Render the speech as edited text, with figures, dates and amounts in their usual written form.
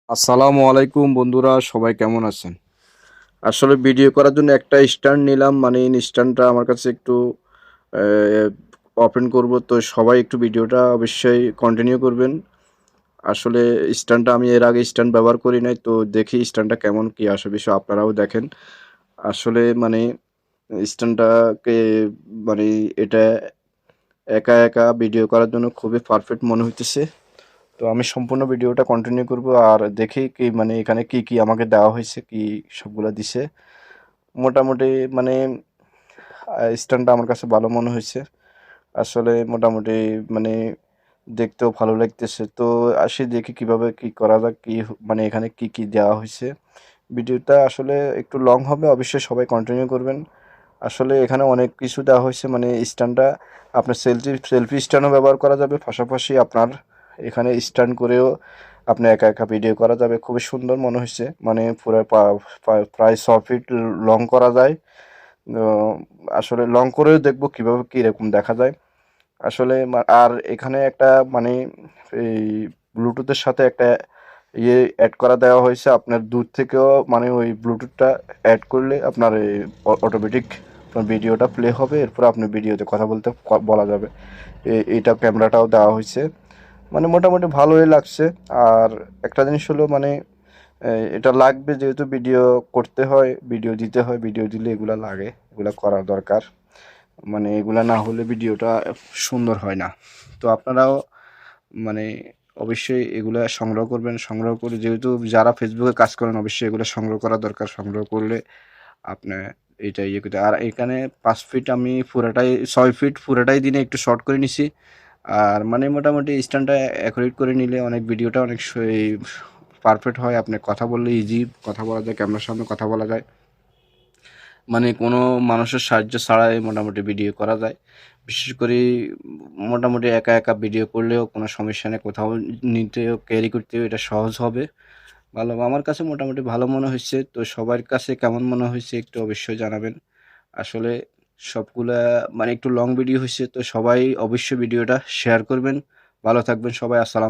আসসালামু আলাইকুম বন্ধুরা, সবাই কেমন আছেন? আসলে ভিডিও করার জন্য একটা স্ট্যান্ড নিলাম, মানে এই স্ট্যান্ডটা আমার কাছে একটু ওপেন করব, তো সবাই একটু ভিডিওটা অবশ্যই কন্টিনিউ করবেন। আসলে স্ট্যান্ডটা আমি এর আগে স্ট্যান্ড ব্যবহার করি নাই, তো দেখি স্ট্যান্ডটা কেমন কি আসে বিষয় আপনারাও দেখেন। আসলে মানে স্ট্যান্ডটাকে মানে এটা একা একা ভিডিও করার জন্য খুবই পারফেক্ট মনে হইতেছে। তো আমি সম্পূর্ণ ভিডিওটা কন্টিনিউ করব আর দেখি কি মানে এখানে কি কি আমাকে দেওয়া হয়েছে, কি সবগুলা দিছে। মোটামুটি মানে স্ট্যান্ডটা আমার কাছে ভালো মনে হয়েছে। আসলে মোটামুটি মানে দেখতেও ভালো লাগতেছে। তো আসি দেখি কিভাবে কি করা যায়, কি মানে এখানে কি কি দেওয়া হয়েছে। ভিডিওটা আসলে একটু লং হবে, অবশ্যই সবাই কন্টিনিউ করবেন। আসলে এখানে অনেক কিছু দেওয়া হয়েছে, মানে স্ট্যান্ডটা আপনার সেলফি স্ট্যান্ডও ব্যবহার করা যাবে, পাশাপাশি আপনার এখানে স্ট্যান্ড করেও আপনি একা একা ভিডিও করা যাবে। খুবই সুন্দর মনে হয়েছে, মানে পুরো প্রায় 6 ফিট লং করা যায়। আসলে লং করেও দেখবো কিভাবে কীরকম দেখা যায়। আসলে আর এখানে একটা মানে এই ব্লুটুথের সাথে একটা ইয়ে অ্যাড করা দেওয়া হয়েছে, আপনার দূর থেকেও মানে ওই ব্লুটুথটা অ্যাড করলে আপনার এই অটোমেটিক আপনার ভিডিওটা প্লে হবে, এরপর আপনি ভিডিওতে কথা বলতে বলা যাবে। এইটা ক্যামেরাটাও দেওয়া হয়েছে, মানে মোটামুটি ভালোই লাগছে। আর একটা জিনিস হলো মানে এটা লাগবে, যেহেতু ভিডিও করতে হয়, ভিডিও দিতে হয়, ভিডিও দিলে এগুলা লাগে, এগুলা করা দরকার। মানে এগুলা না হলে ভিডিওটা সুন্দর হয় না। তো আপনারাও মানে অবশ্যই এগুলা সংগ্রহ করবেন, সংগ্রহ করে যেহেতু যারা ফেসবুকে কাজ করেন অবশ্যই এগুলো সংগ্রহ করা দরকার। সংগ্রহ করলে আপনি এটা ইয়ে করতে, আর এখানে 5 ফিট আমি পুরাটাই 6 ফিট পুরাটাই দিনে একটু শর্ট করে নিছি। আর মানে মোটামুটি স্ট্যান্ডটা অ্যাকুরেট করে নিলে অনেক ভিডিওটা অনেক পারফেক্ট হয়। আপনি কথা বললে ইজি কথা বলা যায়, ক্যামেরার সামনে কথা বলা যায়, মানে কোনো মানুষের সাহায্য ছাড়াই মোটামুটি ভিডিও করা যায়। বিশেষ করে মোটামুটি একা একা ভিডিও করলেও কোনো সমস্যা নেই, কোথাও নিতেও ক্যারি করতেও এটা সহজ হবে। ভালো, আমার কাছে মোটামুটি ভালো মনে হয়েছে। তো সবার কাছে কেমন মনে হয়েছে একটু অবশ্যই জানাবেন। আসলে সবগুলা মানে একটু লং ভিডিও হয়েছে, তো সবাই অবশ্যই ভিডিওটা শেয়ার করবেন। ভালো থাকবেন সবাই, আসসালাম।